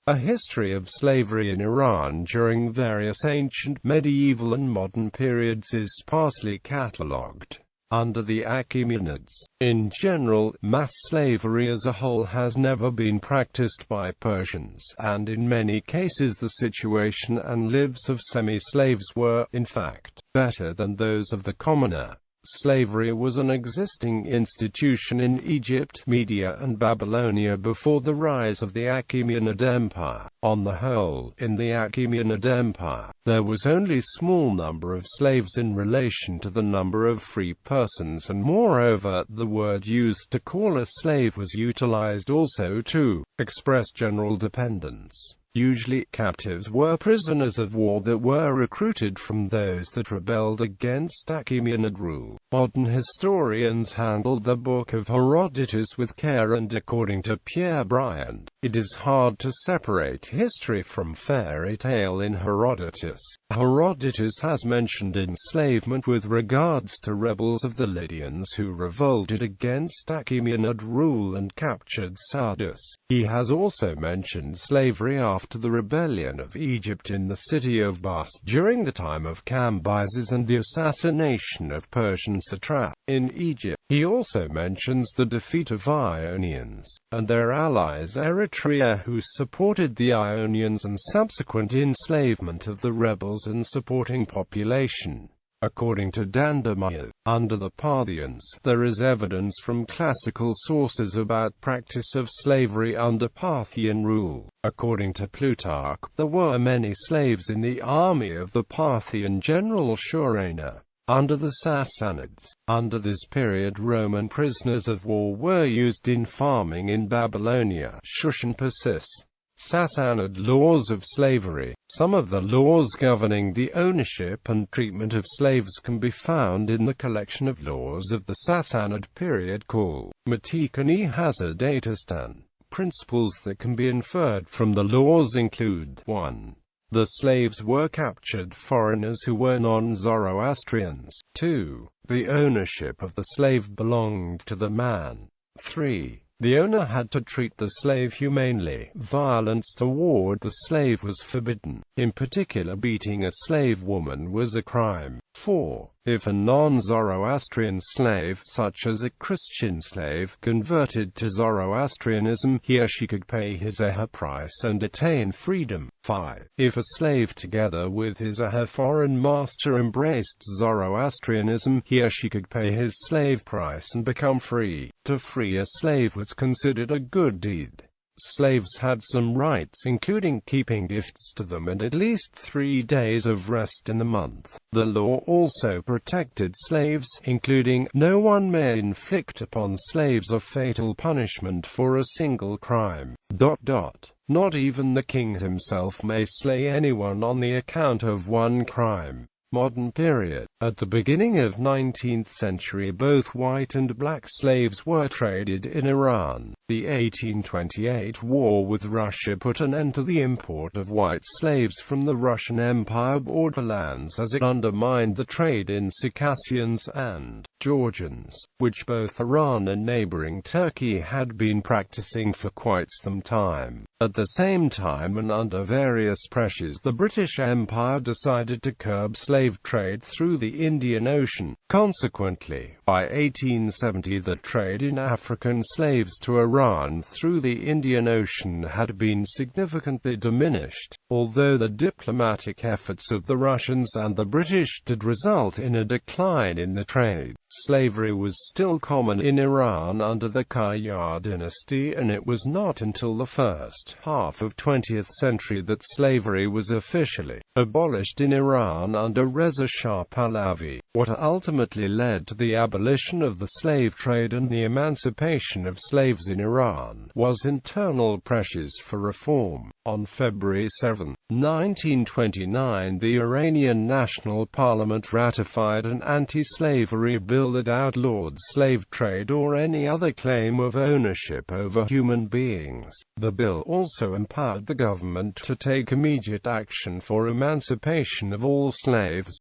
A history of slavery in Iran during various ancient, medieval and modern periods is sparsely catalogued. Under the Achaemenids, in general, mass slavery as a whole has never been practiced by Persians, and in many cases the situation and lives of semi-slaves were, in fact, better than those of the commoner. Slavery was an existing institution in Egypt, Media and Babylonia before the rise of the Achaemenid Empire. On the whole, in the Achaemenid Empire, there was only a small number of slaves in relation to the number of free persons, and moreover, the word used to call a slave was utilized also to express general dependence. Usually, captives were prisoners of war that were recruited from those that rebelled against Achaemenid rule. Modern historians handled the Book of Herodotus with care, and according to Pierre Briand, it is hard to separate history from fairy tale in Herodotus. Herodotus has mentioned enslavement with regards to rebels of the Lydians who revolted against Achaemenid rule and captured Sardis. He has also mentioned slavery after the rebellion of Egypt in the city of Bast during the time of Cambyses and the assassination of Persian satrap in Egypt. He also mentions the defeat of Ionians and their allies Eritrea, who supported the Ionians, and subsequent enslavement of the rebels and supporting population. According to Dandamayev, under the Parthians, there is evidence from classical sources about practice of slavery under Parthian rule. According to Plutarch, there were many slaves in the army of the Parthian general Shurena. Under the Sassanids, under this period Roman prisoners of war were used in farming in Babylonia. Shushan persists. Sassanid laws of slavery. Some of the laws governing the ownership and treatment of slaves can be found in the collection of laws of the Sassanid period called Matikani-Hasadatastan. Principles that can be inferred from the laws include: 1. The slaves were captured foreigners who were non-Zoroastrians. 2. The ownership of the slave belonged to the man. 3. The owner had to treat the slave humanely. Violence toward the slave was forbidden. In particular, beating a slave woman was a crime. 4. If a non-Zoroastrian slave, such as a Christian slave, converted to Zoroastrianism, he or she could pay his or her price and attain freedom. 5. If a slave together with his or her foreign master embraced Zoroastrianism, he or she could pay his slave price and become free. To free a slave was considered a good deed. Slaves had some rights, including keeping gifts to them and at least 3 days of rest in the month. The law also protected slaves, including, no one may inflict upon slaves a fatal punishment for a single crime. Not even the king himself may slay anyone on the account of one crime. Modern period. At the beginning of 19th century, both white and black slaves were traded in Iran. The 1828 war with Russia put an end to the import of white slaves from the Russian Empire borderlands, as it undermined the trade in Circassians and Georgians, which both Iran and neighboring Turkey had been practicing for quite some time. At the same time, and under various pressures, the British Empire decided to curb slave trade through the Indian Ocean. Consequently, by 1870 the trade in African slaves to Iran through the Indian Ocean had been significantly diminished, although the diplomatic efforts of the Russians and the British did result in a decline in the trade. Slavery was still common in Iran under the Qajar dynasty, and it was not until the first half of 20th century that slavery was officially abolished in Iran under Reza Shah Pahlavi. What ultimately led to the abolition of the slave trade and the emancipation of slaves in Iran was internal pressures for reform. On February 7, 1929, the Iranian National Parliament ratified an anti-slavery bill that outlawed slave trade or any other claim of ownership over human beings. The bill also empowered the government to take immediate action for emancipation of all slaves.